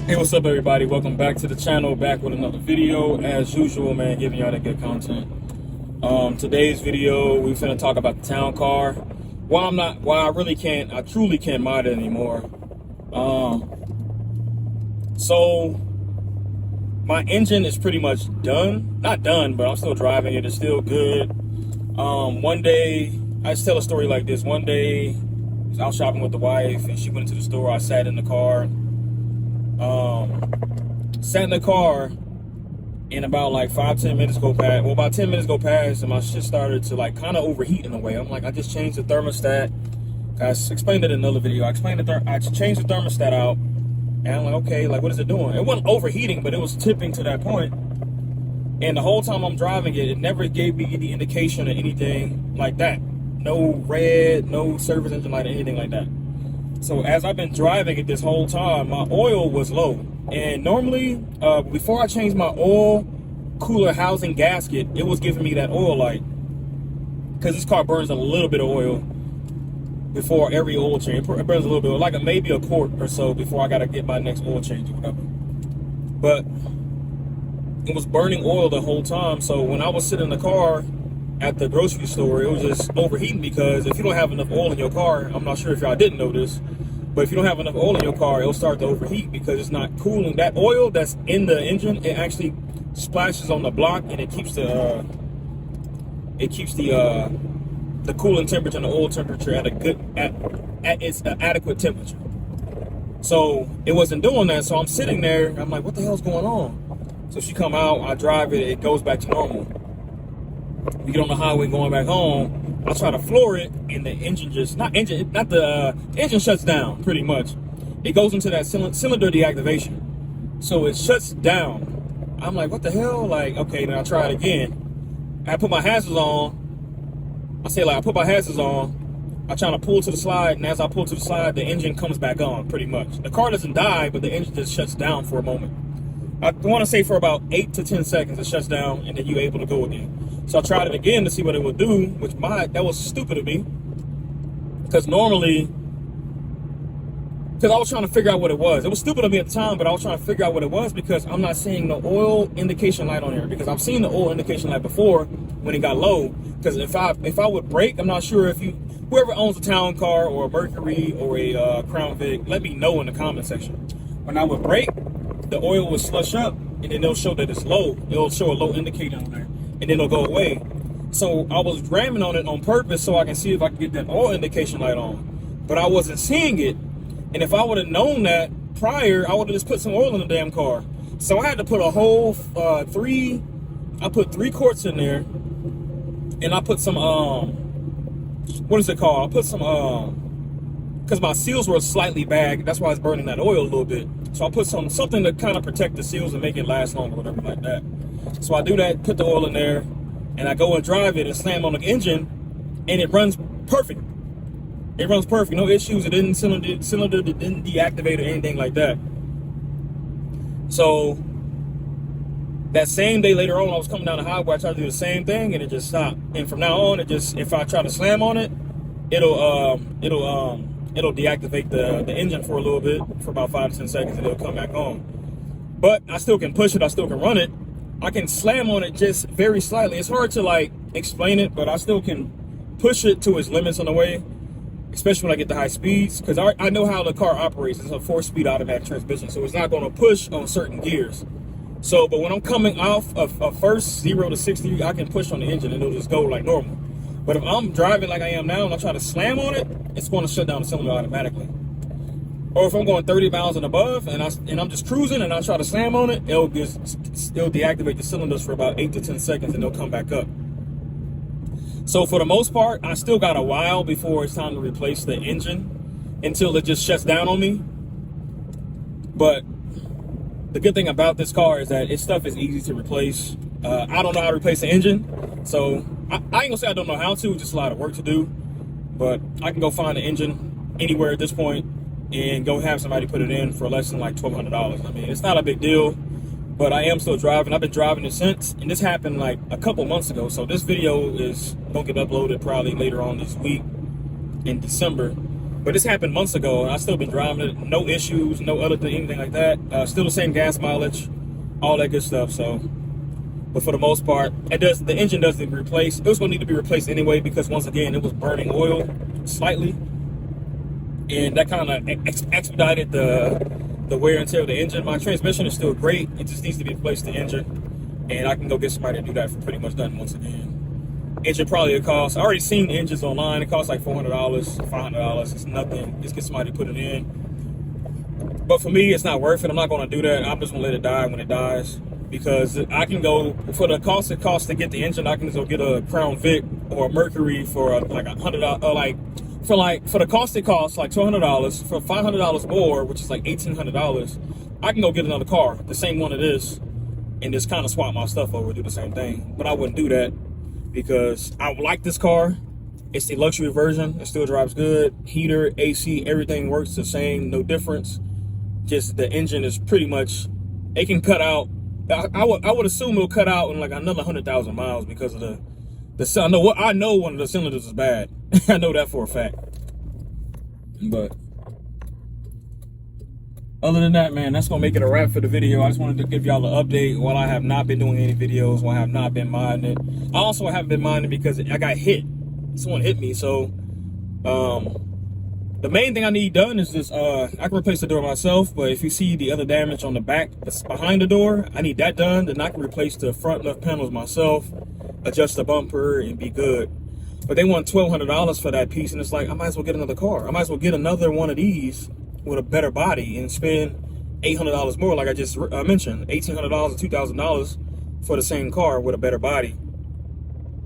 Hey, what's up, everybody? Welcome back to the channel, back with another video. As usual, man, giving y'all that good content. Today's video, we finna talk about the town car. I truly can't mod it anymore. So my engine is pretty much done. Not done, but I'm still driving it. It's still good. One day, I just tell a story like this. One day, I was out shopping with the wife, and she went into the store. I sat in the car. Sat in the car, and about like 5-10 minutes go past. Well, about 10 minutes go past, and my shit started to like kind of overheat in a way. I'm like, I just changed the thermostat. I explained it in another video. I changed the thermostat out, and I'm like, okay, like what is it doing? It wasn't overheating, but it was tipping to that point. And the whole time I'm driving it, it never gave me any indication or anything like that. No red, no service engine light, or anything like that. So as I've been driving it this whole time, my oil was low. And normally, before I changed my oil cooler housing gasket, it was giving me that oil light. Because this car burns a little bit of oil before every oil change. It burns a little bit, like maybe a quart or so before I got to get my next oil change or whatever. But it was burning oil the whole time. So when I was sitting in the car at the grocery store, it was just overheating, because if you don't have enough oil in your car, I'm not sure if y'all didn't know this, but if you don't have enough oil in your car, it'll start to overheat because it's not cooling. That oil that's in the engine, it actually splashes on the block, and it keeps the cooling temperature and the oil temperature at its adequate temperature. So it wasn't doing that. So I'm sitting there, I'm like, what the hell's going on? So she come out, I drive it, it goes back to normal. We get on the highway going back home. I try to floor it, and the engine the engine shuts down pretty much. It goes into that cylinder deactivation, so it shuts down. I'm like, what the hell? Like, okay, then I try it again. I put my hazards on. I put my hazards on. I try to pull to the slide, and as I pull to the slide, the engine comes back on pretty much. The car doesn't die, but the engine just shuts down for a moment. I want to say for about 8 to 10 seconds, it shuts down, and then you're able to go again. So I tried it again to see what it would do, that was stupid of me. Because I was trying to figure out what it was. It was stupid of me at the time, but I was trying to figure out what it was because I'm not seeing the oil indication light on here. Because I've seen the oil indication light before when it got low. Because if I would brake, I'm not sure if whoever owns a town car or a Mercury or a Crown Vic, let me know in the comment section. When I would brake, the oil would slush up, and then it'll show that it's low. It'll show a low indicator on there, and then it'll go away. So I was ramming on it on purpose so I can see if I can get that oil indication light on. But I wasn't seeing it. And if I would have known that prior, I would have just put some oil in the damn car. So I had to put a whole I put 3 quarts in there, and I put some, what is it called? I put some, because my seals were slightly bagged. That's why it's burning that oil a little bit. So I put something to kind of protect the seals and make it last longer, whatever like that. So I do that, put the oil in there, and I go and drive it and slam on the engine, and it runs perfect. It runs perfect, no issues. It didn't cylinder didn't deactivate or anything like that. So that same day later on, I was coming down the highway, I tried to do the same thing, and it just stopped. And from now on, if I try to slam on it, it'll deactivate the engine for a little bit, for about 5 to 10 seconds, and it'll come back on. But I still can push it, I still can run it. I can slam on it just very slightly. It's hard to like explain it, but I still can push it to its limits on the way, especially when I get to high speeds, because I know how the car operates. It's a 4-speed automatic transmission, so it's not going to push on certain gears. So, but when I'm coming off of first 0 to 60, I can push on the engine and it'll just go like normal. But if I'm driving like I am now and I try to slam on it, it's going to shut down the cylinder automatically. Or if I'm going 30 miles and above and I'm just cruising and I try to slam on it, it'll deactivate the cylinders for about 8 to 10 seconds and they'll come back up. So for the most part, I still got a while before it's time to replace the engine until it just shuts down on me. But the good thing about this car is that its stuff is easy to replace. I don't know how to replace the engine, so I ain't gonna say I don't know how to, just a lot of work to do. But I can go find the engine anywhere at this point and go have somebody put it in for less than like $1,200. I mean, it's not a big deal, but I am still driving. I've been driving it since, and this happened like a couple months ago. So this video is gonna get uploaded probably later on this week in December. But this happened months ago, and I still been driving it, no issues, no other thing, anything like that. Still the same gas mileage, all that good stuff. So, but for the most part, the engine doesn't replace. It was gonna need to be replaced anyway because once again, it was burning oil slightly, and that kind of expedited the wear and tear of the engine. My transmission is still great. It just needs to be replaced, the engine, and I can go get somebody to do that for pretty much nothing once again. Engine probably a cost. I already seen engines online. It costs like $400, $500. It's nothing. Just get somebody to put it in. But for me, it's not worth it. I'm not going to do that. I'm just going to let it die when it dies, because I can go for the cost it costs to get the engine. I can just go get a Crown Vic or a Mercury for like $100. For the cost it costs like $200 for $500 more, which is like $1,800. I can go get another car, the same one it is, and just kind of swap my stuff over, do the same thing. But I wouldn't do that, because I like this car. It's the luxury version. It still drives good. Heater, AC, everything works the same, no difference. Just the engine is pretty much, it can cut out. I would assume it'll cut out in like another 100,000 miles because of I know one of the cylinders is bad. I know that for a fact. But other than that, man, that's gonna make it a wrap for the video. I just wanted to give y'all an update while I have not been doing any videos, while I have not been minding it. I also haven't been minding because I got hit. Someone hit me, so the main thing I need done is this. I can replace the door myself, but if you see the other damage on the back that's behind the door, I need that done. Then I can replace the front left panels myself, adjust the bumper, and be good. But they want $1,200 for that piece, and it's like, I might as well get another car. I might as well get another one of these with a better body and spend $800 more, like I just mentioned, $1,800 or $2,000 for the same car with a better body.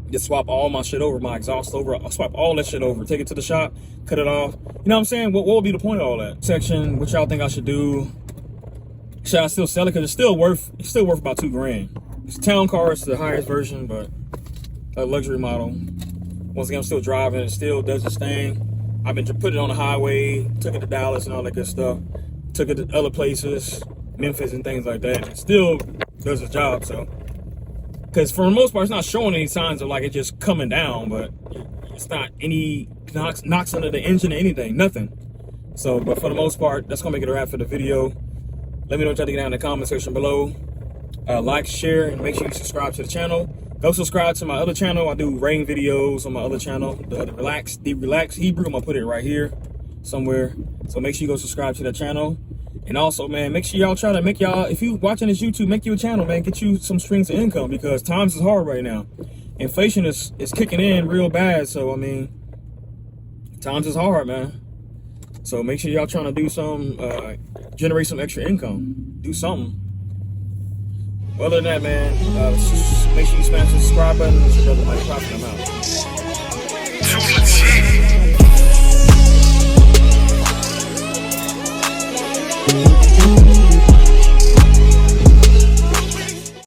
Just swap all my shit over, my exhaust over, I'll swap all that shit over, take it to the shop, cut it off. You know what I'm saying? What would be the point of all that? Section, what y'all think I should do? Should I still sell it? Because it's still worth about $2,000. It's a town car, it's the highest version, but a luxury model. Once again, I'm still driving, it still does its thing. I've been putting it on the highway, took it to Dallas and all that good stuff. Took it to other places, Memphis and things like that. It still does its job, so. Because for the most part, it's not showing any signs of like it just coming down, but it's not any knocks under the engine or anything, nothing. So, but for the most part, that's gonna make it a wrap for the video. Let me know what y'all think down in the comment section below. Like, share, and make sure you subscribe to the channel. Go subscribe to my other channel. I do rain videos on my other channel, the Relax Hebrew. I'm gonna put it right here somewhere. So make sure you go subscribe to the channel. And also, man, make sure y'all try to make y'all, if you watching this YouTube, make you a channel, man. Get you some streams of income, because times is hard right now. Inflation is kicking in real bad. So, I mean, times is hard, man. So make sure y'all trying to do some, generate some extra income. Do something. Other than that, man, make sure you smash the subscribe button. It's your brother Mike Profit. I'm out.